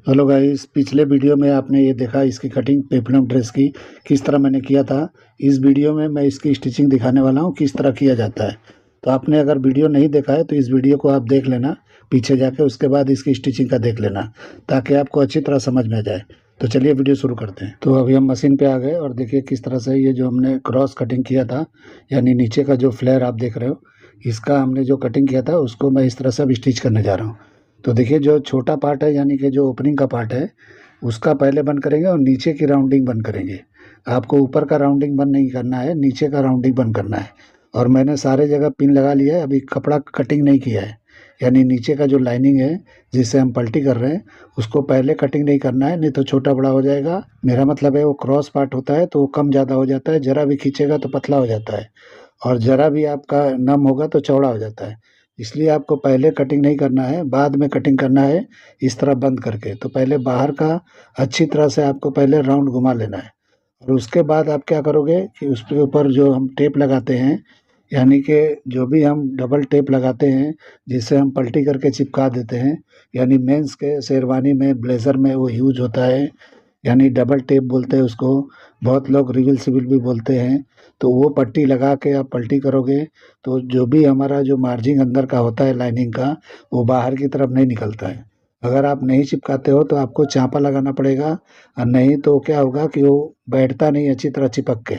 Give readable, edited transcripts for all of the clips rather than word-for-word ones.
Hello guys, पिछले video में आपने ये देखा इसकी कटिंग पेप्लम ड्रेस की किस तरह मैंने किया था। इस वीडियो में मैं इसकी स्टिचिंग दिखाने वाला हूँ किस तरह किया जाता है। तो आपने अगर वीडियो नहीं देखा है तो इस वीडियो को आप देख लेना पीछे जाके, उसके बाद इसकी स्टिचिंग का देख लेना ताकि आपको अच्छी तरह समझ में आ जाए। तो चलिए वीडियो शुरू करते हैं। तो अभी हम मशीन पे आ गए और देखिए किस तरह से ये जो हमने क्रॉस कटिंग किया था, यानी नीचे का जो फ्लेयर आप देख रहे हो, इसका हमने जो कटिंग किया था उसको मैं इस तरह से अब स्टिच करने जा रहा हूँ। तो देखिए जो छोटा पार्ट है यानी कि जो ओपनिंग का पार्ट है उसका पहले बंद करेंगे और नीचे की राउंडिंग बंद करेंगे। आपको ऊपर का राउंडिंग बंद नहीं करना है, नीचे का राउंडिंग बंद करना है। और मैंने सारे जगह पिन लगा लिया है, अभी कपड़ा कटिंग नहीं किया है। यानी नीचे का जो लाइनिंग है जिससे हम पल्टी कर रहे हैं उसको पहले कटिंग नहीं करना है, नहीं तो छोटा बड़ा हो जाएगा। मेरा मतलब है वो क्रॉस पार्ट होता है तो वो कम ज़्यादा हो जाता है, ज़रा भी खींचेगा तो पतला हो जाता है और ज़रा भी आपका नम होगा तो चौड़ा हो जाता है। इसलिए आपको पहले कटिंग नहीं करना है, बाद में कटिंग करना है इस तरह बंद करके। तो पहले बाहर का अच्छी तरह से आपको पहले राउंड घुमा लेना है और उसके बाद आप क्या करोगे कि उसके ऊपर जो हम टेप लगाते हैं, यानी कि जो भी हम डबल टेप लगाते हैं जिससे हम पलटी करके चिपका देते हैं, यानी मेंस के शेरवानी में ब्लेज़र में वो यूज होता है, यानी डबल टेप बोलते हैं उसको। बहुत लोग रिविल सिविल भी बोलते हैं। तो वो पट्टी लगा के आप पल्टी करोगे तो जो भी हमारा जो मार्जिन अंदर का होता है लाइनिंग का, वो बाहर की तरफ नहीं निकलता है। अगर आप नहीं चिपकाते हो तो आपको चांपा लगाना पड़ेगा, और नहीं तो क्या होगा कि वो बैठता नहीं अच्छी तरह चिपक के।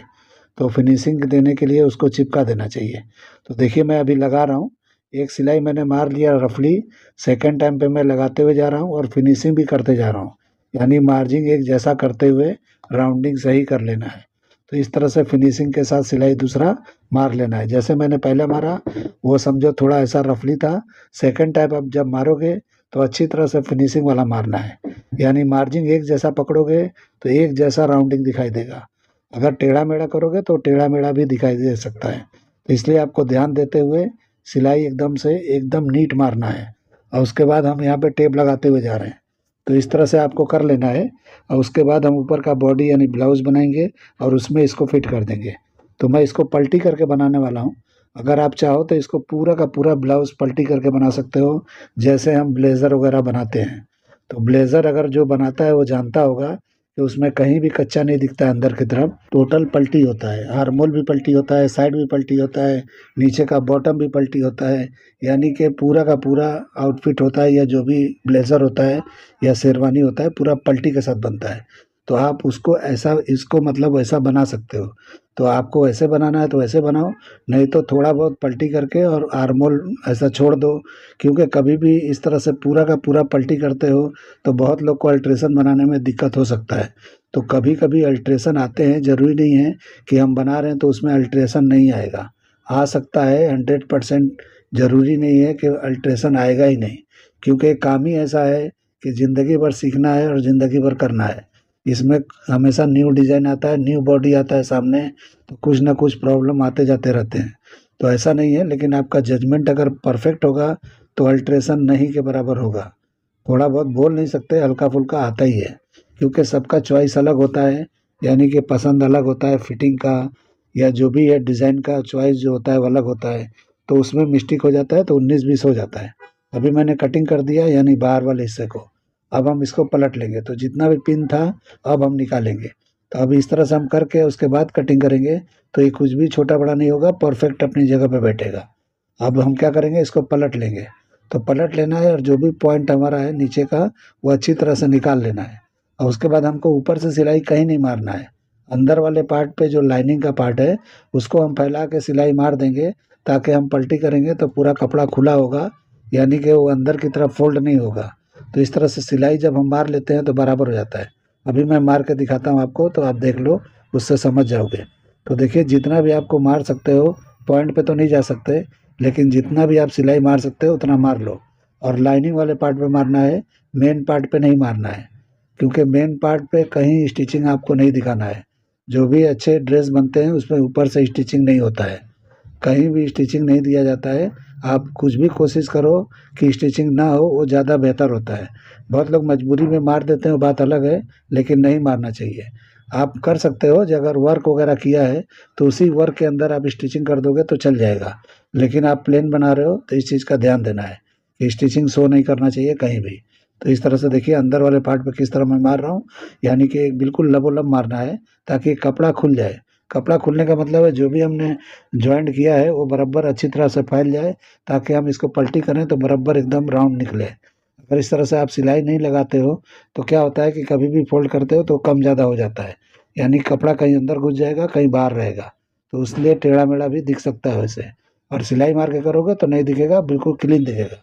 तो फिनिशिंग देने के लिए उसको चिपका देना चाहिए। तो देखिए मैं अभी लगा रहा हूँ, एक सिलाई मैंने मार लिया रफली, सेकेंड टाइम पे मैं लगाते हुए जा रहा हूँ और फिनिशिंग भी करते जा रहा हूँ। यानी मार्जिन एक जैसा करते हुए राउंडिंग सही कर लेना है। तो इस तरह से फिनिशिंग के साथ सिलाई दूसरा मार लेना है। जैसे मैंने पहले मारा वो समझो थोड़ा ऐसा रफली था, सेकंड टाइम अब जब मारोगे तो अच्छी तरह से फिनिशिंग वाला मारना है। यानी मार्जिन एक जैसा पकड़ोगे तो एक जैसा राउंडिंग दिखाई देगा। अगर टेढ़ा मेढ़ा करोगे तो टेढ़ा मेढ़ा भी दिखाई दे सकता है। तो इसलिए आपको ध्यान देते हुए सिलाई एकदम से एकदम नीट मारना है। और उसके बाद हम यहाँ पे टेप लगाते हुए जा रहे हैं। तो इस तरह से आपको कर लेना है और उसके बाद हम ऊपर का बॉडी यानी ब्लाउज़ बनाएंगे और उसमें इसको फिट कर देंगे। तो मैं इसको पलटी करके बनाने वाला हूँ। अगर आप चाहो तो इसको पूरा का पूरा ब्लाउज़ पलटी करके बना सकते हो, जैसे हम ब्लेज़र वगैरह बनाते हैं। तो ब्लेज़र अगर जो बनाता है वो जानता होगा कि उसमें कहीं भी कच्चा नहीं दिखता है, अंदर की तरफ टोटल पल्टी होता है। आर्मोल भी पल्टी होता है, साइड भी पल्टी होता है, नीचे का बॉटम भी पल्टी होता है। यानी कि पूरा का पूरा आउटफिट होता है या जो भी ब्लेज़र होता है या शेरवानी होता है पूरा पल्टी के साथ बनता है। तो आप उसको ऐसा इसको मतलब वैसा बना सकते हो। तो आपको ऐसे बनाना है तो वैसे बनाओ, नहीं तो थोड़ा बहुत पल्टी करके और आर्मोल ऐसा छोड़ दो। क्योंकि कभी भी इस तरह से पूरा का पूरा पल्टी करते हो तो बहुत लोग को अल्ट्रेशन बनाने में दिक्कत हो सकता है। तो कभी कभी अल्ट्रेशन आते हैं, ज़रूरी नहीं है कि हम बना रहे हैं तो उसमें अल्ट्रेशन नहीं आएगा। आ सकता है 100%, ज़रूरी नहीं है कि अल्ट्रेशन आएगा ही नहीं। क्योंकि काम ही ऐसा है कि ज़िंदगी भर सीखना है और ज़िंदगी भर करना है। इसमें हमेशा न्यू डिज़ाइन आता है, न्यू बॉडी आता है सामने, तो कुछ ना कुछ प्रॉब्लम आते जाते रहते हैं। तो ऐसा नहीं है, लेकिन आपका जजमेंट अगर परफेक्ट होगा तो अल्ट्रेशन नहीं के बराबर होगा। थोड़ा बहुत बोल नहीं सकते, हल्का फुल्का आता ही है। क्योंकि सबका चॉइस अलग होता है, यानी कि पसंद अलग होता है फिटिंग का, या जो भी है डिज़ाइन का चॉइस जो होता है वो अलग होता है। तो उसमें मिस्टेक हो जाता है तो 19-20 हो जाता है। अभी मैंने कटिंग कर दिया यानी बाहर वाले हिस्से को। अब हम इसको पलट लेंगे तो जितना भी पिन था अब हम निकालेंगे। तो अब इस तरह से हम करके उसके बाद कटिंग करेंगे तो ये कुछ भी छोटा बड़ा नहीं होगा, परफेक्ट अपनी जगह पे बैठेगा। अब हम क्या करेंगे, इसको पलट लेंगे। तो पलट लेना है और जो भी पॉइंट हमारा है नीचे का वो अच्छी तरह से निकाल लेना है। और उसके बाद हमको ऊपर से सिलाई कहीं नहीं मारना है। अंदर वाले पार्ट पे जो लाइनिंग का पार्ट है उसको हम फैला के सिलाई मार देंगे, ताकि हम पलटी करेंगे तो पूरा कपड़ा खुला होगा, यानी कि वो अंदर की तरफ फोल्ड नहीं होगा। तो इस तरह से सिलाई जब हम मार लेते हैं तो बराबर हो जाता है। अभी मैं मार के दिखाता हूँ आपको, तो आप देख लो, उससे समझ जाओगे। तो देखिए जितना भी आपको मार सकते हो, पॉइंट पे तो नहीं जा सकते, लेकिन जितना भी आप सिलाई मार सकते हो उतना मार लो। और लाइनिंग वाले पार्ट पे मारना है, मेन पार्ट पे नहीं मारना है। क्योंकि मेन पार्ट पे कहीं स्टिचिंग आपको नहीं दिखाना है। जो भी अच्छे ड्रेस बनते हैं उसमें ऊपर से स्टिचिंग नहीं होता है, कहीं भी स्टिचिंग नहीं दिया जाता है। आप कुछ भी कोशिश करो कि स्टिचिंग ना हो, वो ज़्यादा बेहतर होता है। बहुत लोग मजबूरी में मार देते हैं, वो बात अलग है, लेकिन नहीं मारना चाहिए। आप कर सकते हो, जो अगर वर्क वगैरह किया है तो उसी वर्क के अंदर आप स्टिचिंग कर दोगे तो चल जाएगा। लेकिन आप प्लेन बना रहे हो तो इस चीज़ का ध्यान देना है कि स्टिचिंग शो नहीं करना चाहिए कहीं भी। तो इस तरह से देखिए अंदर वाले पार्ट पे किस तरह मैं मार रहा हूँ, यानी कि बिल्कुल लबोलब मारना है ताकि कपड़ा खुल जाए। कपड़ा खुलने का मतलब है जो भी हमने जॉइंट किया है वो बराबर अच्छी तरह से फैल जाए, ताकि हम इसको पलटी करें तो बराबर एकदम राउंड निकले। अगर इस तरह से आप सिलाई नहीं लगाते हो तो क्या होता है कि कभी भी फोल्ड करते हो तो कम ज़्यादा हो जाता है, यानी कपड़ा कहीं अंदर घुस जाएगा कहीं बाहर रहेगा, तो इसलिए टेढ़ा मेढ़ा भी दिख सकता है वैसे। और सिलाई मार के करोगे तो नहीं दिखेगा, बिल्कुल क्लीन दिखेगा।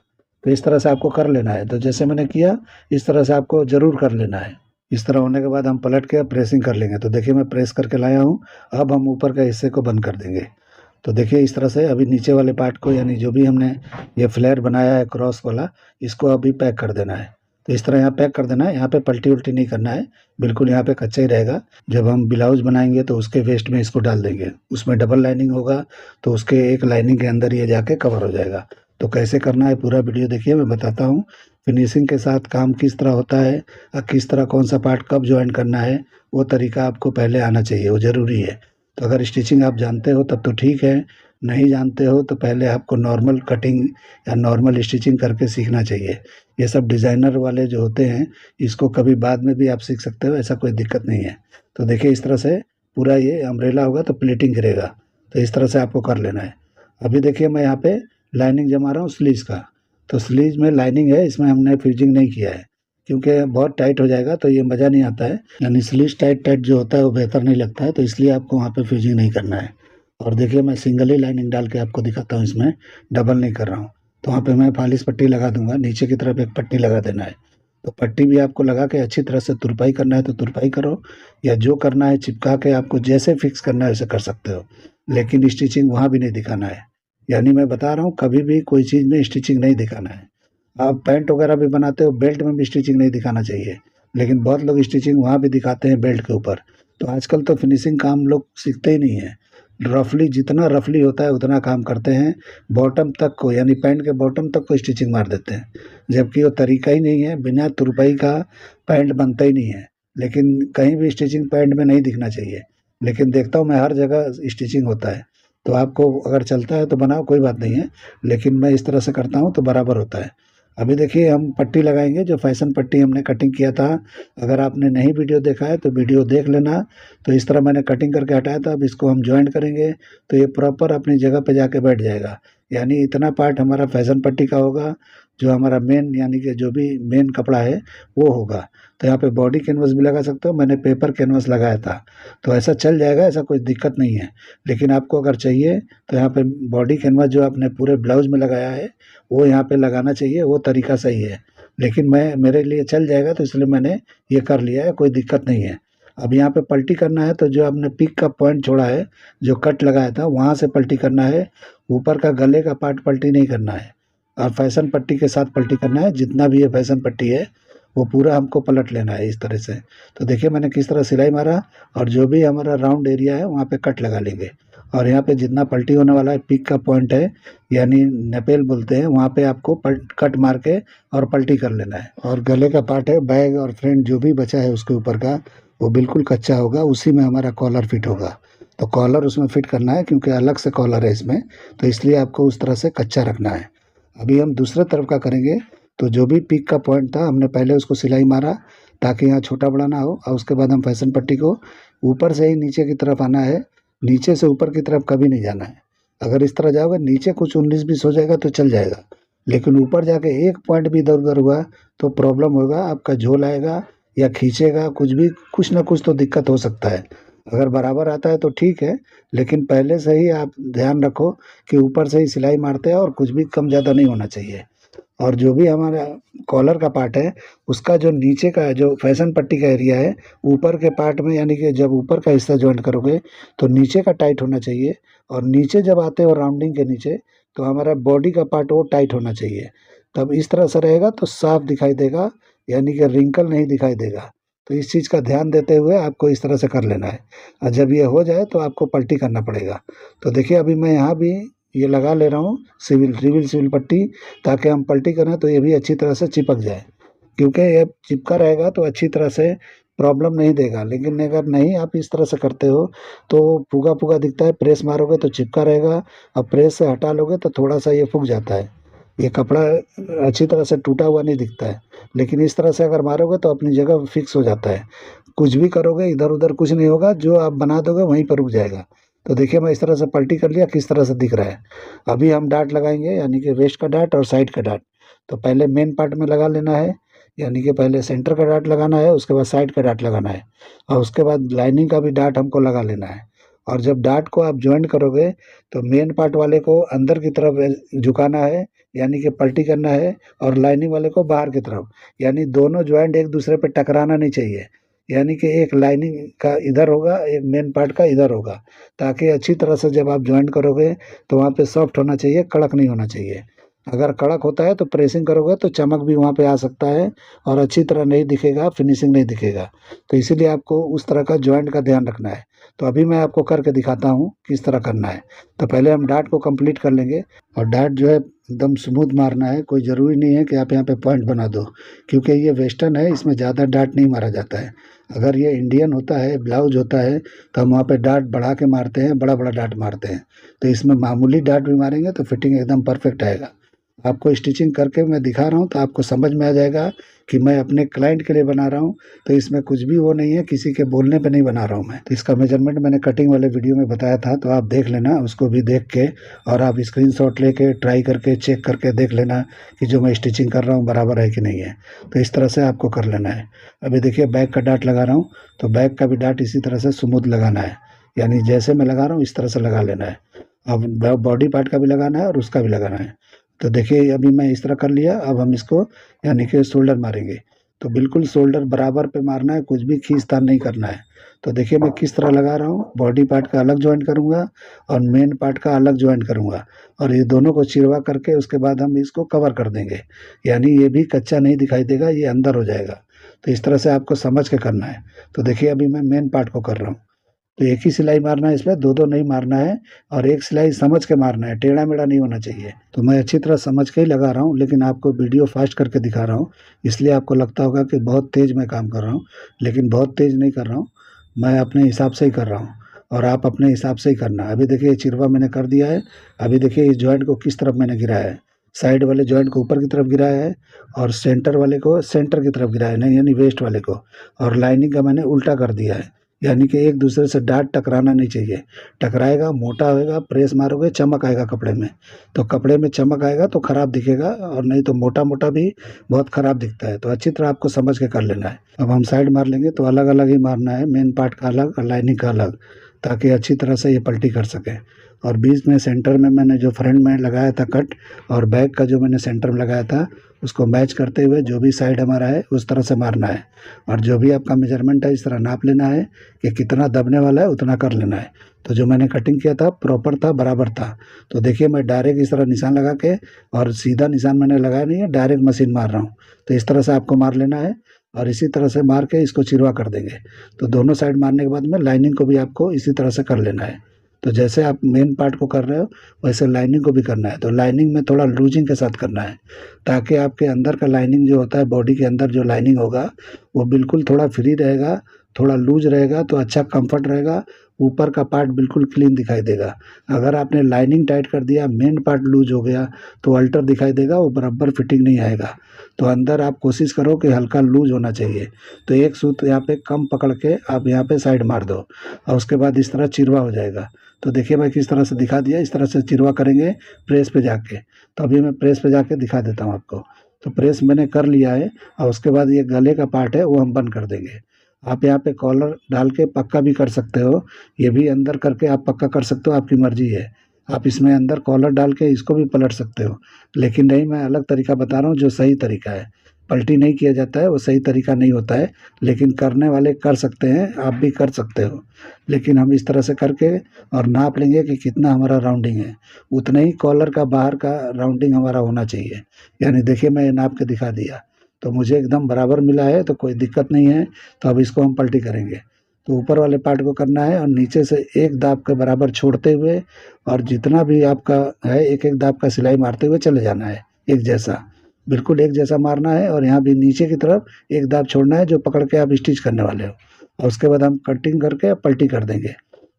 तो इस तरह से आपको कर लेना है, तो जैसे मैंने किया इस तरह से आपको ज़रूर कर लेना है। इस तरह होने के बाद हम पलट के प्रेसिंग कर लेंगे। तो देखिए मैं प्रेस करके लाया हूँ। अब हम ऊपर के हिस्से को बंद कर देंगे। तो देखिए इस तरह से अभी नीचे वाले पार्ट को, यानी जो भी हमने ये फ्लेयर बनाया है क्रॉस वाला, इसको अभी पैक कर देना है। तो इस तरह यहाँ पैक कर देना है, यहाँ पे पलटी उल्टी नहीं करना है, बिल्कुल यहाँ पे कच्चा ही रहेगा। जब हम ब्लाउज बनाएंगे तो उसके वेस्ट में इसको डाल देंगे, उसमें डबल लाइनिंग होगा तो उसके एक लाइनिंग के अंदर ये जाके कवर हो जाएगा। तो कैसे करना है पूरा वीडियो देखिए, मैं बताता हूँ। फिनिशिंग के साथ काम किस तरह होता है और किस तरह कौन सा पार्ट कब ज्वाइन करना है, वो तरीका आपको पहले आना चाहिए, वो ज़रूरी है। तो अगर स्टिचिंग आप जानते हो तब तो ठीक है, नहीं जानते हो तो पहले आपको नॉर्मल कटिंग या नॉर्मल स्टिचिंग करके सीखना चाहिए। ये सब डिज़ाइनर वाले जो होते हैं, इसको कभी बाद में भी आप सीख सकते हो, ऐसा कोई दिक्कत नहीं है। तो देखिए इस तरह से पूरा ये अम्ब्रेला होगा तो प्लेटिंग गिरेगा, तो इस तरह से आपको कर लेना है। अभी देखिए मैं यहाँ पे लाइनिंग जमा रहा हूँ स्लीव्स का। तो स्लीव्स में लाइनिंग है, इसमें हमने फ्यूजिंग नहीं किया है, क्योंकि बहुत टाइट हो जाएगा तो ये मज़ा नहीं आता है, यानी स्लीव्स टाइट टाइट जो होता है वो बेहतर नहीं लगता है, तो इसलिए आपको वहाँ पे फ्यूजिंग नहीं करना है। और देखिए मैं सिंगल ही लाइनिंग डाल के आपको दिखाता हूँ, इसमें डबल नहीं कर रहा हूँ। तो वहाँ पे मैं फालिस पट्टी लगा दूंगा, नीचे की तरफ एक पट्टी लगा देना है। तो पट्टी भी आपको लगा के अच्छी तरह से तुरपाई करना है तो तुरपाई करो, या जो करना है चिपका के आपको जैसे फिक्स करना है वैसे कर सकते हो, लेकिन स्टिचिंग वहाँ भी नहीं दिखाना है। यानी मैं बता रहा हूँ कभी भी कोई चीज़ में स्टिचिंग नहीं दिखाना है। आप पैंट वगैरह भी बनाते हो, बेल्ट में भी स्टिचिंग नहीं दिखाना चाहिए, लेकिन बहुत लोग स्टिचिंग वहाँ भी दिखाते हैं बेल्ट के ऊपर। तो आजकल तो फिनिशिंग काम लोग सीखते ही नहीं है, रफली जितना रफली होता है उतना काम करते हैं, बॉटम तक को, यानी पैंट के बॉटम तक को स्टिचिंग मार देते हैं, जबकि वो तरीका ही नहीं है। बिना तुरपाई का पैंट बनता ही नहीं है। लेकिन कहीं भी स्टिचिंग पैंट में नहीं दिखना चाहिए, लेकिन देखता हूँ मैं हर जगह स्टिचिंग होता है। तो आपको अगर चलता है तो बनाओ, कोई बात नहीं है, लेकिन मैं इस तरह से करता हूँ तो बराबर होता है। अभी देखिए हम पट्टी लगाएंगे, जो फैशन पट्टी हमने कटिंग किया था। अगर आपने नहीं वीडियो देखा है तो वीडियो देख लेना। तो इस तरह मैंने कटिंग करके हटाया था, अब इसको हम ज्वाइंट करेंगे तो ये प्रॉपर अपनी जगह पे जाके बैठ जाएगा। यानी इतना पार्ट हमारा फैशन पट्टी का होगा, जो हमारा मेन, यानी कि जो भी मेन कपड़ा है वो होगा। तो यहाँ पे बॉडी कैनवस भी लगा सकते हो, मैंने पेपर कैनवस लगाया था, तो ऐसा चल जाएगा, ऐसा कोई दिक्कत नहीं है। लेकिन आपको अगर चाहिए तो यहाँ पे बॉडी कैनवस जो आपने पूरे ब्लाउज में लगाया है वो यहाँ पे लगाना चाहिए, वो तरीका सही है। लेकिन मैं, मेरे लिए चल जाएगा तो इसलिए मैंने ये कर लिया है, कोई दिक्कत नहीं है। अब यहाँ पे पलटी करना है तो जो आपने पिक का पॉइंट छोड़ा है, जो कट लगाया था वहाँ से पलटी करना है, ऊपर का गले का पार्ट पलटी नहीं करना है। और फैशन पट्टी के साथ पलटी करना है, जितना भी ये फैशन पट्टी है वो पूरा हमको पलट लेना है इस तरह से। तो देखिए मैंने किस तरह सिलाई मारा, और जो भी हमारा राउंड एरिया है वहाँ पे कट लगा लेंगे। और यहाँ पे जितना पलटी होने वाला है, पिक का पॉइंट है, यानी नपेल बोलते हैं, वहाँ पे आपको कट मार के और पलटी कर लेना है। और गले का पार्ट है, बैग और फ्रंट जो भी बचा है उसके ऊपर का, वो बिल्कुल कच्चा होगा, उसी में हमारा कॉलर फिट होगा। तो कॉलर उसमें फिट करना है, क्योंकि अलग से कॉलर है इसमें, तो इसलिए आपको उस तरह से कच्चा रखना है। अभी हम दूसरे तरफ का करेंगे। तो जो भी पिक का पॉइंट था हमने पहले उसको सिलाई मारा ताकि यहाँ छोटा बड़ा ना हो, और उसके बाद हम फैशन पट्टी को ऊपर से ही नीचे की तरफ आना है, नीचे से ऊपर की तरफ कभी नहीं जाना है। अगर इस तरह जाओगे नीचे कुछ 19-20 हो जाएगा तो चल जाएगा, लेकिन ऊपर जाके एक पॉइंट भी इधर उधर हुआ तो प्रॉब्लम होगा, आपका झोल आएगा या खींचेगा, कुछ भी, कुछ ना कुछ तो दिक्कत हो सकता है। अगर बराबर आता है तो ठीक है, लेकिन पहले से ही आप ध्यान रखो कि ऊपर से ही सिलाई मारते हैं और कुछ भी कम ज़्यादा नहीं होना चाहिए। और जो भी हमारा कॉलर का पार्ट है, उसका जो नीचे का जो फैशन पट्टी का एरिया है, ऊपर के पार्ट में, यानी कि जब ऊपर का हिस्सा जॉइंट करोगे तो नीचे का टाइट होना चाहिए, और नीचे जब आते हो राउंडिंग के नीचे तो हमारा बॉडी का पार्ट वो टाइट होना चाहिए। तब इस तरह से रहेगा तो साफ दिखाई देगा, यानी कि रिंकल नहीं दिखाई देगा। तो इस चीज़ का ध्यान देते हुए आपको इस तरह से कर लेना है, और जब ये हो जाए तो आपको पलटी करना पड़ेगा। तो देखिए अभी मैं यहाँ भी ये लगा ले रहा हूँ सिविल पट्टी, ताकि हम पलटी करें तो ये भी अच्छी तरह से चिपक जाए, क्योंकि ये चिपका रहेगा तो अच्छी तरह से प्रॉब्लम नहीं देगा। लेकिन अगर नहीं आप इस तरह से करते हो तो फूगा फूगा दिखता है, प्रेस मारोगे तो चिपका रहेगा, और प्रेस से हटा लोगे तो थोड़ा सा ये फूक जाता है। ये कपड़ा अच्छी तरह से टूटा हुआ नहीं दिखता है, लेकिन इस तरह से अगर मारोगे तो अपनी जगह फिक्स हो जाता है। कुछ भी करोगे इधर उधर कुछ नहीं होगा, जो आप बना दोगे वहीं पर रुक जाएगा। तो देखिए मैं इस तरह से पलटी कर लिया, किस तरह से दिख रहा है। अभी हम डाट लगाएंगे, यानी कि वेस्ट का डाट और साइड का डाट। तो पहले मेन पार्ट में लगा लेना है, यानी कि पहले सेंटर का डाट लगाना है, उसके बाद साइड का डाट लगाना है, और उसके बाद लाइनिंग का भी डाट हमको लगा लेना है। और जब डाट को आप ज्वाइन करोगे तो मेन पार्ट वाले को अंदर की तरफ झुकाना है, यानी कि पलटी करना है, और लाइनिंग वाले को बाहर की तरफ, यानी दोनों ज्वाइंट एक दूसरे पे टकराना नहीं चाहिए। यानी कि एक लाइनिंग का इधर होगा, एक मेन पार्ट का इधर होगा, ताकि अच्छी तरह से जब आप ज्वाइन करोगे तो वहाँ पे सॉफ्ट होना चाहिए, कड़क नहीं होना चाहिए। अगर कड़क होता है तो प्रेसिंग करोगे तो चमक भी वहाँ पे आ सकता है, और अच्छी तरह नहीं दिखेगा, फिनिशिंग नहीं दिखेगा। तो इसीलिए आपको उस तरह का ज्वाइंट का ध्यान रखना है। तो अभी मैं आपको करके दिखाता हूँ किस तरह करना है। तो पहले हम डाट को कंप्लीट कर लेंगे, और डाट जो है एकदम स्मूथ मारना है। कोई ज़रूरी नहीं है कि आप यहाँ पे पॉइंट बना दो, क्योंकि ये वेस्टर्न है, इसमें ज़्यादा डाट नहीं मारा जाता है। अगर ये इंडियन होता है, ब्लाउज होता है, तो हम वहाँ पे डाट बढ़ा के मारते हैं, बड़ा बड़ा डाट मारते हैं। तो इसमें मामूली डाट भी मारेंगे तो फिटिंग एकदम परफेक्ट आएगा। आपको स्टिचिंग करके मैं दिखा रहा हूँ तो आपको समझ में आ जाएगा कि मैं अपने क्लाइंट के लिए बना रहा हूँ। तो इसमें कुछ भी वो नहीं है, किसी के बोलने पे नहीं बना रहा हूँ मैं। तो इसका मेजरमेंट मैंने कटिंग वाले वीडियो में बताया था, तो आप देख लेना, उसको भी देख के, और आप स्क्रीनशॉट लेके ट्राई करके चेक करके देख लेना कि जो मैं स्टिचिंग कर रहा हूँ बराबर है कि नहीं है। तो इस तरह से आपको कर लेना है। अभी देखिए बैक का डाट लगा रहा हूँ, तो बैक का भी डाट इसी तरह से स्मूथ लगाना है, यानी जैसे मैं लगा रहा हूँ इस तरह से लगा लेना है। अब बॉडी पार्ट का भी लगाना है और उसका भी लगाना है। तो देखिए अभी मैं इस तरह कर लिया, अब हम इसको यानी कि शोल्डर मारेंगे। तो बिल्कुल शोल्डर बराबर पे मारना है, कुछ भी खींचतान नहीं करना है। तो देखिए मैं किस तरह लगा रहा हूँ, बॉडी पार्ट का अलग ज्वाइंट करूँगा और मेन पार्ट का अलग ज्वाइंट करूँगा, और ये दोनों को चिरवा करके उसके बाद हम इसको कवर कर देंगे, यानी ये भी कच्चा नहीं दिखाई देगा, ये अंदर हो जाएगा। तो इस तरह से आपको समझ के करना है। तो देखिए अभी मैं मेन पार्ट को कर रहा हूँ। तो एक ही सिलाई मारना है, इसमें दो दो नहीं मारना है, और एक सिलाई समझ के मारना है, टेढ़ा मेढ़ा नहीं होना चाहिए। तो मैं अच्छी तरह समझ के ही लगा रहा हूँ, लेकिन आपको वीडियो फास्ट करके दिखा रहा हूँ, इसलिए आपको लगता होगा कि बहुत तेज़ मैं काम कर रहा हूँ, लेकिन बहुत तेज़ नहीं कर रहा हूँ, मैं अपने हिसाब से ही कर रहा हूँ, और आप अपने हिसाब से ही करना। अभी देखिए चिरवा मैंने कर दिया है। अभी देखिए इस जॉइंट को किस तरफ मैंने गिराया है, साइड वाले जॉइंट को ऊपर की तरफ गिराया है, और सेंटर वाले को सेंटर की तरफ गिराया है, नहीं यानी वेस्ट वाले को, और लाइनिंग का मैंने उल्टा कर दिया है, यानी कि एक दूसरे से डाट टकराना नहीं चाहिए। टकराएगा, मोटा होएगा, प्रेस मारोगे चमक आएगा कपड़े में, तो कपड़े में चमक आएगा तो ख़राब दिखेगा, और नहीं तो मोटा मोटा भी बहुत ख़राब दिखता है। तो अच्छी तरह आपको समझ के कर लेना है। अब हम साइड मार लेंगे तो अलग अलग ही मारना है, मेन पार्ट का अलग और लाइनिंग का अलग, ताकि अच्छी तरह से ये पलटी कर सके। और बीच में सेंटर में मैंने जो फ्रंट में लगाया था कट, और बैक का जो मैंने सेंटर में लगाया था, उसको मैच करते हुए जो भी साइड हमारा है उस तरह से मारना है। और जो भी आपका मेजरमेंट है इस तरह नाप लेना है कि कितना दबने वाला है उतना कर लेना है। तो जो मैंने कटिंग किया था प्रॉपर था, बराबर था। तो देखिए मैं डायरेक्ट इस तरह निशान लगा के, और सीधा निशान मैंने लगाया नहीं है, डायरेक्ट मशीन मार रहा हूँ। तो इस तरह से आपको मार लेना है, और इसी तरह से मार के इसको चिरवा कर देंगे। तो दोनों साइड मारने के बाद में लाइनिंग को भी आपको इसी तरह से कर लेना है। तो जैसे आप मेन पार्ट को कर रहे हो वैसे लाइनिंग को भी करना है। तो लाइनिंग में थोड़ा लूजिंग के साथ करना है, ताकि आपके अंदर का लाइनिंग जो होता है, बॉडी के अंदर जो लाइनिंग होगा वो बिल्कुल थोड़ा फ्री रहेगा, थोड़ा लूज रहेगा, तो अच्छा कंफर्ट रहेगा। ऊपर का पार्ट बिल्कुल क्लीन दिखाई देगा। अगर आपने लाइनिंग टाइट कर दिया, मेन पार्ट लूज हो गया, तो अल्टर दिखाई देगा, वो बराबर फिटिंग नहीं आएगा। तो अंदर आप कोशिश करो कि हल्का लूज होना चाहिए। तो एक सूत यहाँ पे कम पकड़ के आप यहाँ पे साइड मार दो, और उसके बाद इस तरह चिरवा हो जाएगा। तो देखिए मैं किस तरह से दिखा दिया, इस तरह से चिरवा करेंगे प्रेस पे जाके। तो अभी मैं प्रेस पे जाके दिखा देता हूँ आपको। तो प्रेस मैंने कर लिया है, और उसके बाद ये गले का पार्ट है वो हम बंद कर देंगे। आप यहाँ पे कॉलर डाल के पक्का भी कर सकते हो, ये भी अंदर करके आप पक्का कर सकते हो, आपकी मर्जी है। आप इसमें अंदर कॉलर डाल के इसको भी पलट सकते हो, लेकिन नहीं, मैं अलग तरीका बता रहा हूँ जो सही तरीका है। पलटी नहीं किया जाता है, वो सही तरीका नहीं होता है, लेकिन करने वाले कर सकते हैं, आप भी कर सकते हो। लेकिन हम इस तरह से करके और नाप लेंगे कि कितना हमारा राउंडिंग है, उतना ही कॉलर का बाहर का राउंडिंग हमारा होना चाहिए। यानी देखिए मैं नाप के दिखा दिया, तो मुझे एकदम बराबर मिला है, तो कोई दिक्कत नहीं है। तो अब इसको हम पलटी करेंगे। तो ऊपर वाले पार्ट को करना है, और नीचे से एक दाब के बराबर छोड़ते हुए, और जितना भी आपका है एक एक दाब का सिलाई मारते हुए चले जाना है, एक जैसा, बिल्कुल एक जैसा मारना है। और यहाँ भी नीचे की तरफ एक दाब छोड़ना है जो पकड़ के आप स्टिच करने वाले हो, और उसके बाद हम कटिंग करके पलटी कर देंगे।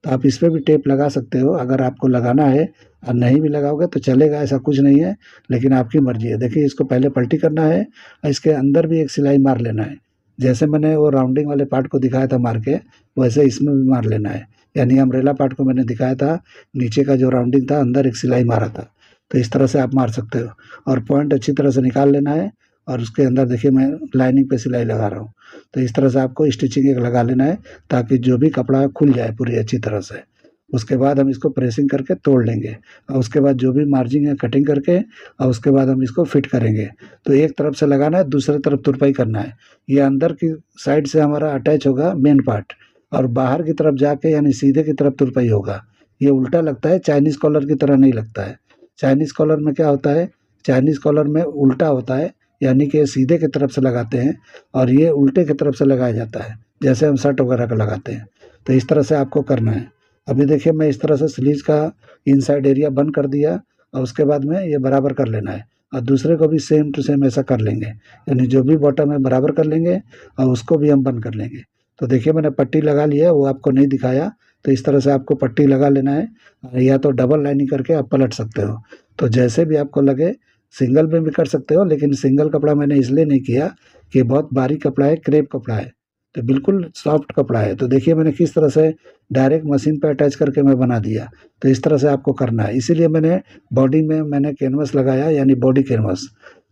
तो आप इस पे भी टेप लगा सकते हो अगर आपको लगाना है, और नहीं भी लगाओगे तो चलेगा, ऐसा कुछ नहीं है, लेकिन आपकी मर्जी है। देखिए इसको पहले पलटी करना है और इसके अंदर भी एक सिलाई मार लेना है। जैसे मैंने वो राउंडिंग वाले पार्ट को दिखाया था मार के, वैसे इसमें भी मार लेना है। यानी अम्ब्रेला पार्ट को मैंने दिखाया था, नीचे का जो राउंडिंग था अंदर एक सिलाई मारा था, तो इस तरह से आप मार सकते हो। और पॉइंट अच्छी तरह से निकाल लेना है, और उसके अंदर देखिए मैं लाइनिंग पे सिलाई लगा रहा हूँ। तो इस तरह से आपको स्टिचिंग एक लगा लेना है, ताकि जो भी कपड़ा खुल जाए पूरी अच्छी तरह से। उसके बाद हम इसको प्रेसिंग करके तोड़ लेंगे, और उसके बाद जो भी मार्जिन है कटिंग करके, और उसके बाद हम इसको फिट करेंगे। तो एक तरफ से लगाना है, दूसरी तरफ तुरपाई करना है। ये अंदर की साइड से हमारा अटैच होगा मेन पार्ट, और बाहर की तरफ जाके यानी सीधे की तरफ तुरपाई होगा। ये उल्टा लगता है, चाइनीज़ कॉलर की तरह नहीं लगता है। चाइनीज़ कॉलर में क्या होता है, चाइनीज़ कॉलर में उल्टा होता है, यानी कि सीधे की तरफ से लगाते हैं, और ये उल्टे की तरफ से लगाया जाता है, जैसे हम शर्ट वगैरह का लगाते हैं। तो इस तरह से आपको करना है। अभी देखिए मैं इस तरह से स्लीव्स का इनसाइड एरिया बंद कर दिया, और उसके बाद में ये बराबर कर लेना है, और दूसरे को भी सेम टू सेम ऐसा कर लेंगे, यानी जो भी बॉटम है बराबर कर लेंगे, और उसको भी हम बंद कर लेंगे। तो देखिए मैंने पट्टी लगा लिया है, वो आपको नहीं दिखाया। तो इस तरह से आपको पट्टी लगा लेना है, या तो डबल लाइनिंग करके आप पलट सकते हो। तो जैसे भी आपको लगे, सिंगल में भी कर सकते हो, लेकिन सिंगल कपड़ा मैंने इसलिए नहीं किया कि बहुत बारीक कपड़ा है, क्रेप कपड़ा है, तो बिल्कुल सॉफ्ट कपड़ा है। तो देखिए मैंने किस तरह से डायरेक्ट मशीन पे अटैच करके मैं बना दिया। तो इस तरह से आपको करना है, इसीलिए मैंने बॉडी में मैंने कैनवस लगाया, यानी बॉडी कैनवस।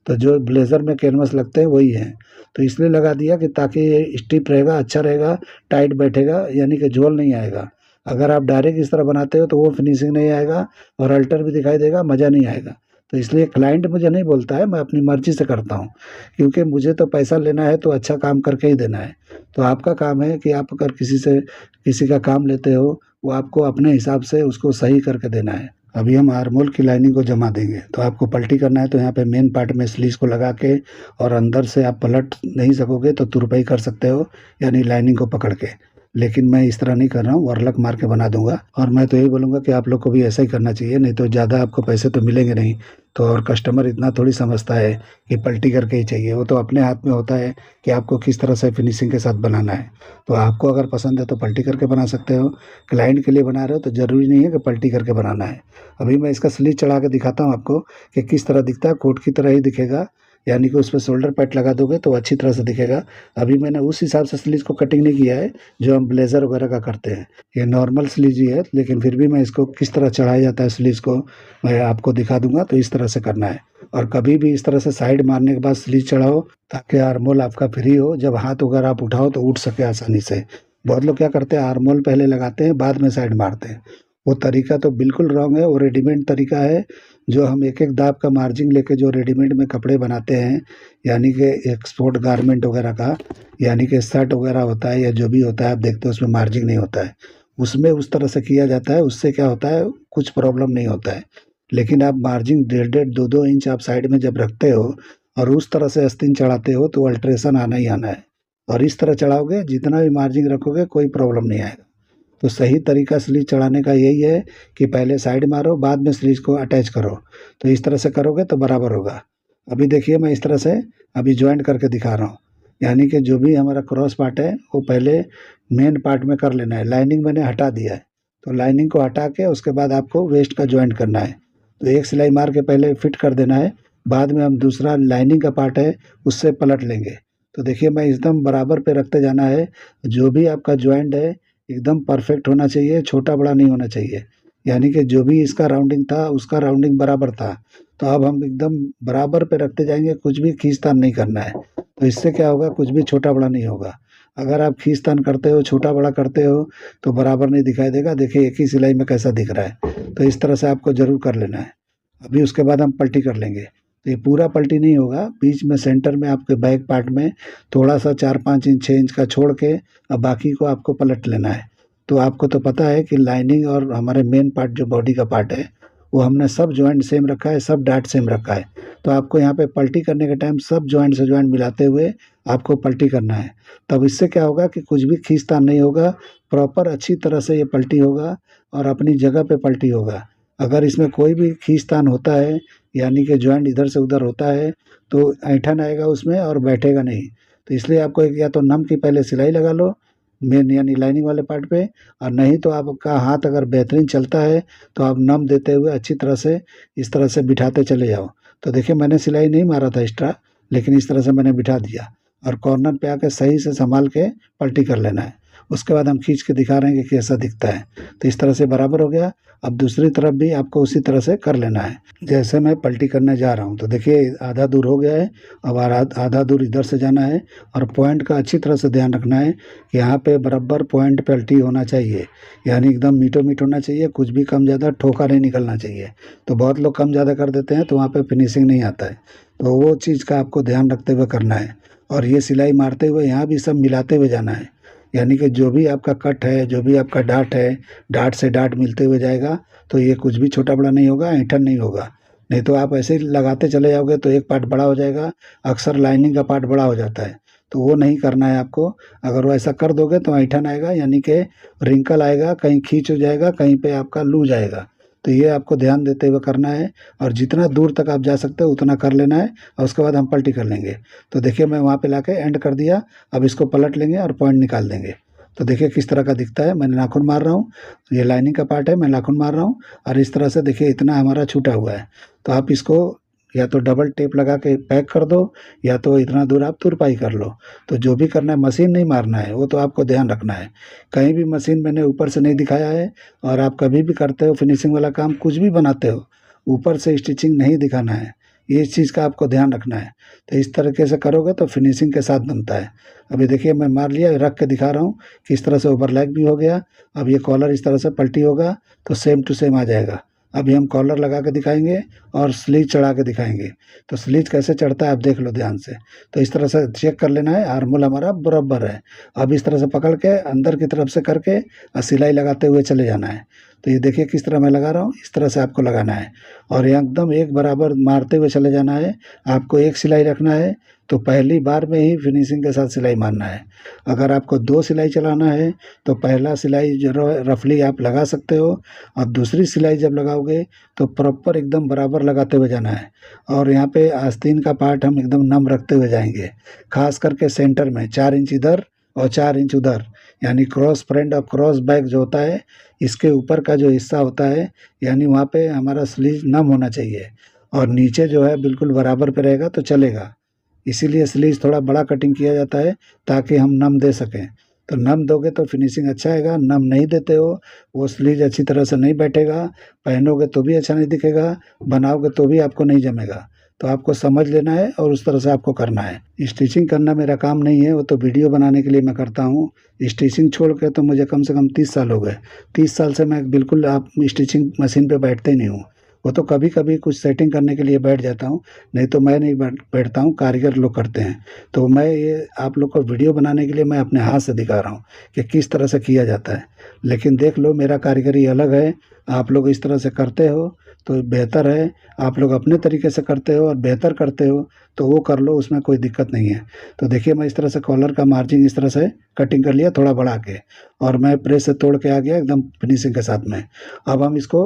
तो जो ब्लेज़र में कैनवस लगते हैं वही है, तो इसलिए लगा दिया कि ताकि ये स्टिफ रहेगा, अच्छा रहेगा, टाइट बैठेगा, यानी कि झोल नहीं आएगा। अगर आप डायरेक्ट इस तरह बनाते हो तो वो फिनिशिंग नहीं आएगा, और अल्टर भी दिखाई देगा, मज़ा नहीं आएगा। तो इसलिए क्लाइंट मुझे नहीं बोलता है, मैं अपनी मर्ज़ी से करता हूँ, क्योंकि मुझे तो पैसा लेना है तो अच्छा काम करके ही देना है। तो आपका काम है कि आप अगर किसी का काम लेते हो, वो आपको अपने हिसाब से उसको सही करके देना है। अभी हम आर्महोल की लाइनिंग को जमा देंगे, तो आपको पलटी करना है। तो यहाँ पे मेन पार्ट में स्लीव्स को लगा के, और अंदर से आप पलट नहीं सकोगे तो तुरपाई कर सकते हो, यानी लाइनिंग को पकड़ के। लेकिन मैं इस तरह नहीं कर रहा हूँ, वर्लक मार के बना दूंगा। और मैं तो यही बोलूँगा कि आप लोग को भी ऐसा ही करना चाहिए, नहीं तो ज़्यादा आपको पैसे तो मिलेंगे नहीं। तो और कस्टमर इतना थोड़ी समझता है कि पलटी करके ही चाहिए, वो तो अपने हाथ में होता है कि आपको किस तरह से फिनिशिंग के साथ बनाना है। तो आपको अगर पसंद है तो पलटी करके बना सकते हो, क्लाइंट के लिए बना रहे हो तो ज़रूरी नहीं है कि पलटी करके बनाना है। अभी मैं इसका स्लीव चढ़ा के दिखाता हूँ आपको कि किस तरह दिखता है, कोट की तरह ही दिखेगा, यानी कि उस पर शोल्डर पैड लगा दोगे तो अच्छी तरह से दिखेगा। अभी मैंने उस हिसाब से स्लीव को कटिंग नहीं किया है जो हम ब्लेज़र वगैरह का करते हैं, ये नॉर्मल स्लीव ही है, लेकिन फिर भी मैं इसको किस तरह चढ़ाया जाता है स्लीव को मैं आपको दिखा दूंगा। तो इस तरह से करना है, और कभी भी इस तरह से साइड मारने के बाद स्लीव चढ़ाओ, ताकि आर्महोल आपका फ्री हो, जब हाथ वगैरह आप उठाओ तो उठ सके आसानी से। बहुत लोग क्या करते हैं, आर्महोल पहले लगाते हैं बाद में साइड मारते हैं, वो तरीका तो बिल्कुल रॉन्ग है। वो रेडीमेड तरीका है, जो हम एक एक दाब का मार्जिन लेके जो रेडीमेड में कपड़े बनाते हैं, यानी कि एक्सपोर्ट गारमेंट वगैरह का, यानी कि शर्ट वगैरह होता है या जो भी होता है, आप देखते हो उसमें मार्जिन नहीं होता है, उसमें उस तरह से किया जाता है। उससे क्या होता है, कुछ प्रॉब्लम नहीं होता है। लेकिन आप मार्जिन 1.5-2 इंच आप साइड में जब रखते हो, और उस तरह से आस्तीन चढ़ाते हो, तो अल्ट्रेशन आना ही आना है। और इस तरह चढ़ाओगे, जितना भी मार्जिन रखोगे कोई प्रॉब्लम नहीं आएगा। तो सही तरीका स्लीव चढ़ाने का यही है कि पहले साइड मारो, बाद में स्लीव को अटैच करो। तो इस तरह से करोगे तो बराबर होगा। अभी देखिए मैं इस तरह से अभी जॉइंट करके दिखा रहा हूँ, यानी कि जो भी हमारा क्रॉस पार्ट है वो पहले मेन पार्ट में कर लेना है। लाइनिंग मैंने हटा दिया है, तो लाइनिंग को हटा के उसके बाद आपको वेस्ट का जॉइंट करना है। तो एक सिलाई मार के पहले फिट कर देना है, बाद में हम दूसरा लाइनिंग का पार्ट है उससे पलट लेंगे। तो देखिए मैं एकदम बराबर पे रखते जाना है, जो भी आपका जॉइंट है एकदम परफेक्ट होना चाहिए, छोटा बड़ा नहीं होना चाहिए। यानी कि जो भी इसका राउंडिंग था उसका राउंडिंग बराबर था, तो अब हम एकदम बराबर पे रखते जाएंगे, कुछ भी खींचतान नहीं करना है। तो इससे क्या होगा, कुछ भी छोटा बड़ा नहीं होगा। अगर आप खींचतान करते हो, छोटा बड़ा करते हो, तो बराबर नहीं दिखाई देगा। देखिए एक ही सिलाई में कैसा दिख रहा है। तो इस तरह से आपको ज़रूर कर लेना है। अभी उसके बाद हम पलटी कर लेंगे। तो ये पूरा पलटी नहीं होगा, बीच में सेंटर में आपके बैक पार्ट में थोड़ा सा 4-5 इंच 6 इंच का छोड़ के, अब बाकी को आपको पलट लेना है। तो आपको तो पता है कि लाइनिंग और हमारे मेन पार्ट जो बॉडी का पार्ट है, वो हमने सब जॉइंट सेम रखा है, सब डाट सेम रखा है। तो आपको यहाँ पे पलटी करने के टाइम सब जॉइंट से जॉइंट मिलाते हुए आपको पलटी करना है। तब इससे क्या होगा कि कुछ भी खींचतान नहीं होगा, प्रॉपर अच्छी तरह से ये पलटी होगा, और अपनी जगह पे पलटी होगा। अगर इसमें कोई भी खींचतान होता है, यानी कि जॉइंट इधर से उधर होता है, तो ऐंठन आएगा उसमें और बैठेगा नहीं। तो इसलिए आपको एक या तो नम की पहले सिलाई लगा लो, मेन यानी लाइनिंग वाले पार्ट पे। और नहीं तो आपका हाथ अगर बेहतरीन चलता है तो आप नम देते हुए अच्छी तरह से इस तरह से बिठाते चले जाओ। तो देखिए मैंने सिलाई नहीं मारा था एक्स्ट्रा, लेकिन इस तरह से मैंने बिठा दिया और कॉर्नर पे आके सही से संभाल के पलटी कर लेना है। उसके बाद हम खींच के दिखा रहे हैं कि कैसा दिखता है। तो इस तरह से बराबर हो गया। अब दूसरी तरफ भी आपको उसी तरह से कर लेना है जैसे मैं पलटी करने जा रहा हूँ। तो देखिए आधा दूर हो गया है, अब आधा दूर इधर से जाना है और पॉइंट का अच्छी तरह से ध्यान रखना है कि यहाँ पे बराबर पॉइंट पलटी होना चाहिए, यानी एकदम मीटो मीट होना चाहिए, कुछ भी कम ज़्यादा ठोका नहीं निकलना चाहिए। तो बहुत लोग कम ज़्यादा कर देते हैं तो वहाँ पे फिनिशिंग नहीं आता है। तो वो चीज़ का आपको ध्यान रखते हुए करना है। और ये सिलाई मारते हुए यहाँ भी सब मिलाते हुए जाना है, यानी कि जो भी आपका कट है, जो भी आपका डाट है, डाट से डाट मिलते हुए जाएगा। तो ये कुछ भी छोटा बड़ा नहीं होगा, ऐंठन नहीं होगा। नहीं तो आप ऐसे ही लगाते चले जाओगे तो एक पार्ट बड़ा हो जाएगा। अक्सर लाइनिंग का पार्ट बड़ा हो जाता है, तो वो नहीं करना है आपको। अगर वो ऐसा कर दोगे तो ऐंठन आएगा, यानी कि रिंकल आएगा, कहीं खींच हो जाएगा, कहीं पे आपका लूज आएगा। तो ये आपको ध्यान देते हुए करना है और जितना दूर तक आप जा सकते हो उतना कर लेना है और उसके बाद हम पलटी कर लेंगे। तो देखिए मैं वहाँ पे लाके एंड कर दिया। अब इसको पलट लेंगे और पॉइंट निकाल देंगे। तो देखिए किस तरह का दिखता है। मैंने नाखून मार रहा हूँ, ये लाइनिंग का पार्ट है, मैं नाखून मार रहा हूँ और इस तरह से देखिए इतना हमारा छूटा हुआ है। तो आप इसको या तो डबल टेप लगा के पैक कर दो या तो इतना दूर आप तुरपाई कर लो। तो जो भी करना है, मशीन नहीं मारना है, वो तो आपको ध्यान रखना है। कहीं भी मशीन मैंने ऊपर से नहीं दिखाया है। और आप कभी भी करते हो फिनिशिंग वाला काम, कुछ भी बनाते हो, ऊपर से स्टिचिंग नहीं दिखाना है। ये इस चीज़ का आपको ध्यान रखना है। तो इस तरीके से करोगे तो फिनिशिंग के साथ बनता है। अभी देखिए मैं मार लिया, रख के दिखा रहा हूँ कि इस तरह से ओवरलैप भी हो गया। अब ये कॉलर इस तरह से पलटी होगा तो सेम टू सेम आ जाएगा। अभी हम कॉलर लगा के दिखाएंगे और स्लीव चढ़ा के दिखाएंगे। तो स्लीव कैसे चढ़ता है आप देख लो ध्यान से। तो इस तरह से चेक कर लेना है, आर्मोल हमारा बराबर है। अब इस तरह से पकड़ के अंदर की तरफ से करके और सिलाई लगाते हुए चले जाना है। तो ये देखिए किस तरह मैं लगा रहा हूँ, इस तरह से आपको लगाना है और एकदम एक बराबर मारते हुए चले जाना है। आपको एक सिलाई रखना है तो पहली बार में ही फिनिशिंग के साथ सिलाई मारना है। अगर आपको दो सिलाई चलाना है तो पहला सिलाई जो रफली आप लगा सकते हो और दूसरी सिलाई जब लगाओगे तो प्रॉपर एकदम बराबर लगाते हुए जाना है। और यहाँ पे आस्तीन का पार्ट हम एकदम नम रखते हुए जाएंगे, खास करके सेंटर में 4 इंच इधर और 4 इंच उधर, यानी क्रॉस फ्रंट और क्रॉस बैक जो होता है इसके ऊपर का जो हिस्सा होता है, यानी वहाँ पे हमारा स्लीव नम होना चाहिए और नीचे जो है बिल्कुल बराबर पे रहेगा तो चलेगा। इसीलिए स्लीव थोड़ा बड़ा कटिंग किया जाता है ताकि हम नम दे सकें। तो नम दोगे तो फिनिशिंग अच्छा आएगा, नम नहीं देते हो वो स्लीव अच्छी तरह से नहीं बैठेगा, पहनोगे तो भी अच्छा नहीं दिखेगा, बनाओगे तो भी आपको नहीं जमेगा। तो आपको समझ लेना है और उस तरह से आपको करना है। स्टिचिंग करना मेरा काम नहीं है, वो तो वीडियो बनाने के लिए मैं करता हूँ। स्टिचिंग छोड़ के तो मुझे कम से कम 30 साल हो गए। 30 साल से मैं बिल्कुल आप स्टिचिंग मशीन पे बैठते ही नहीं हूँ। वो तो कभी कभी कुछ सेटिंग करने के लिए बैठ जाता हूँ, नहीं तो मैं नहीं बैठता हूँ, कारीगर लोग करते हैं। तो मैं ये आप लोग को वीडियो बनाने के लिए मैं अपने हाथ से दिखा रहा हूँ कि किस तरह से किया जाता है। लेकिन देख लो मेरा कारीगरी अलग है, आप लोग इस तरह से करते हो तो बेहतर है। आप लोग अपने तरीके से करते हो और बेहतर करते हो तो वो कर लो, उसमें कोई दिक्कत नहीं है। तो देखिए मैं इस तरह से कॉलर का मार्जिन इस तरह से कटिंग कर लिया थोड़ा बढ़ा के और मैं प्रेस से तोड़ के आ गया एकदम फिनिशिंग के साथ में। अब हम इसको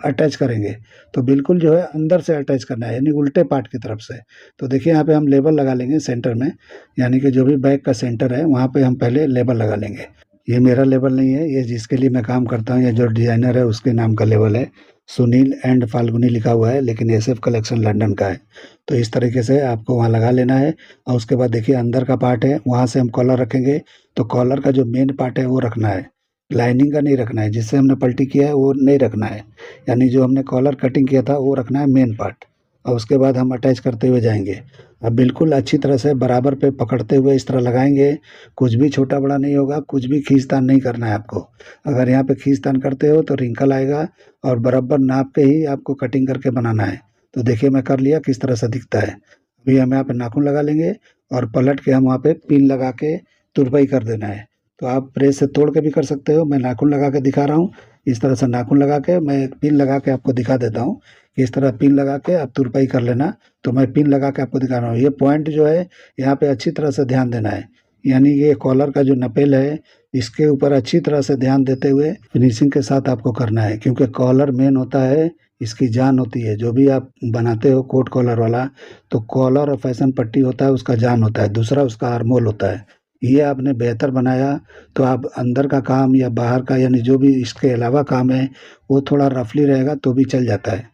अटैच करेंगे तो बिल्कुल जो है अंदर से अटैच करना है, यानी उल्टे पार्ट की तरफ से। तो देखिए यहाँ पे हम लेबल लगा लेंगे सेंटर में, यानी कि जो भी बैक का सेंटर है वहाँ पे हम पहले लेबल लगा लेंगे। ये मेरा लेबल नहीं है, ये जिसके लिए मैं काम करता हूँ या जो डिज़ाइनर है उसके नाम का लेबल है। सुनील एंड फाल्गुनी लिखा हुआ है, लेकिन एसएफ कलेक्शन लंदन का है। तो इस तरीके से आपको वहाँ लगा लेना है और उसके बाद देखिए अंदर का पार्ट है वहाँ से हम कॉलर रखेंगे। तो कॉलर का जो मेन पार्ट है वो रखना है, लाइनिंग का नहीं रखना है, जिससे हमने पलटी किया है वो नहीं रखना है। यानी जो हमने कॉलर कटिंग किया था वो रखना है मेन पार्ट और उसके बाद हम अटैच करते हुए जाएंगे। अब बिल्कुल अच्छी तरह से बराबर पे पकड़ते हुए इस तरह लगाएंगे, कुछ भी छोटा बड़ा नहीं होगा, कुछ भी खींचतान नहीं करना है आपको। अगर यहाँ पे खींचतान करते हो तो रिंकल आएगा और बराबर नाप के ही आपको कटिंग करके बनाना है। तो देखिए मैं कर लिया किस तरह से दिखता है। अभी हम यहाँ पे नाखून लगा लेंगे और पलट के हम वहाँ पे पिन लगा के तुरपाई कर देना है। तो आप प्रेस से तोड़ के भी कर सकते हो, मैं नाखून लगा के दिखा रहा हूँ। इस तरह से नाखून लगा के मैं एक पिन लगा के आपको दिखा देता हूँ कि इस तरह पिन लगा के आप तुरपाई कर लेना। तो मैं पिन लगा के आपको दिखा रहा हूँ। ये पॉइंट जो है यहाँ पे अच्छी तरह से ध्यान देना है, यानी ये कॉलर का जो नपेल है इसके ऊपर अच्छी तरह से ध्यान देते हुए फिनिशिंग के साथ आपको करना है, क्योंकि कॉलर मेन होता है, इसकी जान होती है। जो भी आप बनाते हो कोट कॉलर वाला, तो कॉलर और फैशन पट्टी होता है उसका जान होता है, दूसरा उसका आर्मोल होता है। ये आपने बेहतर बनाया तो आप अंदर का काम या बाहर का यानी जो भी इसके अलावा काम है वो थोड़ा रफली रहेगा तो भी चल जाता है।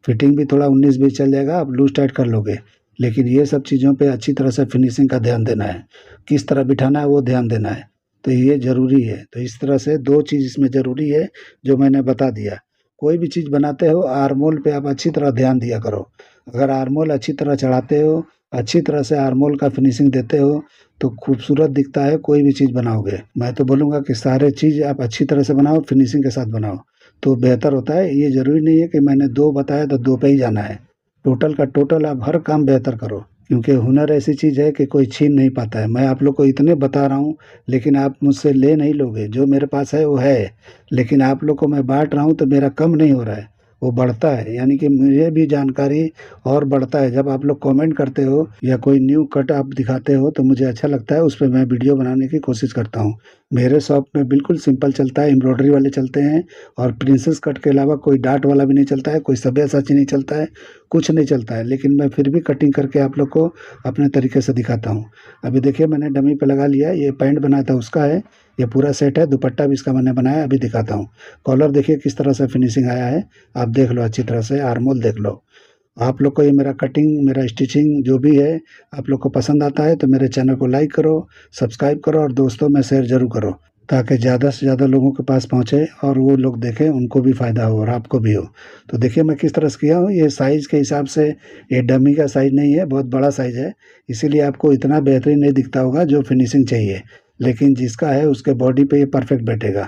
फिटिंग भी थोड़ा 19-20 चल जाएगा, आप लूज टाइट कर लोगे। लेकिन ये सब चीज़ों पे अच्छी तरह से फिनिशिंग का ध्यान देना है, किस तरह बिठाना है वो ध्यान देना है, तो ये ज़रूरी है। तो इस तरह से 2 चीज़ इसमें ज़रूरी है जो मैंने बता दिया। कोई भी चीज़ बनाते हो आर्मोल पे आप अच्छी तरह ध्यान दिया करो। अगर आर्मोल अच्छी तरह चढ़ाते हो, अच्छी तरह से आर्मोल का फिनिशिंग देते हो तो खूबसूरत दिखता है कोई भी चीज़ बनाओगे। मैं तो बोलूँगा कि सारे चीज़ आप अच्छी तरह से बनाओ, फिनिशिंग के साथ बनाओ तो बेहतर होता है। ये ज़रूरी नहीं है कि मैंने 2 बताया तो 2 पे ही जाना है। टोटल का टोटल आप हर काम बेहतर करो, क्योंकि हुनर ऐसी चीज़ है कि कोई छीन नहीं पाता है। मैं आप लोग को इतने बता रहा हूँ लेकिन आप मुझसे ले नहीं लोगे। जो मेरे पास है वो है, लेकिन आप लोग को मैं बाँट रहा हूँ तो मेरा कम नहीं हो रहा है, वो बढ़ता है। यानी कि मुझे भी जानकारी और बढ़ता है। जब आप लोग कमेंट करते हो या कोई न्यू कट आप दिखाते हो तो मुझे अच्छा लगता है, उस पे मैं वीडियो बनाने की कोशिश करता हूँ। मेरे शॉप में बिल्कुल सिंपल चलता है, एम्ब्रॉयडरी वाले चलते हैं और प्रिंसेस कट के अलावा कोई डार्ट वाला भी नहीं चलता है, कोई सब्यासाची नहीं चलता है, कुछ नहीं चलता है। लेकिन मैं फिर भी कटिंग करके आप लोग को अपने तरीके से दिखाता हूँ। अभी देखिए मैंने डमी पे लगा लिया, ये पैंट बनाया था उसका है, ये पूरा सेट है, दुपट्टा भी इसका मैंने बनाया, अभी दिखाता हूँ। कॉलर देखिए किस तरह से फिनिशिंग आया है, आप देख लो अच्छी तरह से, आर्मोल देख लो। आप लोग को ये मेरा कटिंग, मेरा स्टिचिंग जो भी है आप लोग को पसंद आता है तो मेरे चैनल को लाइक करो, सब्सक्राइब करो और दोस्तों में शेयर ज़रूर करो, ताकि ज़्यादा से ज़्यादा लोगों के पास पहुँचे और वो लोग देखें, उनको भी फ़ायदा हो और आपको भी हो। तो देखिए मैं किस तरह से किया हूँ, ये साइज़ के हिसाब से ये डमी का साइज़ नहीं है, बहुत बड़ा साइज़ है, इसीलिए आपको इतना बेहतरीन नहीं दिखता होगा जो फिनिशिंग चाहिए। लेकिन जिसका है उसके बॉडी पे ये परफेक्ट बैठेगा।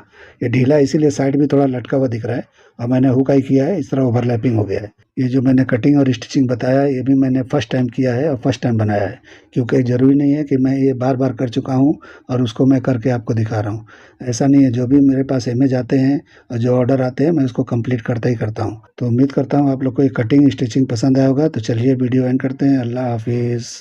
ये ढीला है इसीलिए साइड भी थोड़ा लटका हुआ दिख रहा है और मैंने हुकाई किया है, इस तरह ओवरलैपिंग हो गया है। ये जो मैंने कटिंग और स्टिचिंग बताया ये भी मैंने फर्स्ट टाइम किया है और फर्स्ट टाइम बनाया है, क्योंकि ज़रूरी नहीं है कि मैं ये बार-बार कर चुका हूँ और उसको मैं करके आपको दिखा रहा हूँ। ऐसा नहीं है, जो भी मेरे पास इमेज आते हैं और जो ऑर्डर आते हैं मैं उसको कंप्लीट करता ही करता हूँ। तो उम्मीद करता हूँ आप लोग को ये कटिंग स्टिचिंग पसंद आया होगा। तो चलिए वीडियो एंड करते हैं। अल्लाह हाफिज़।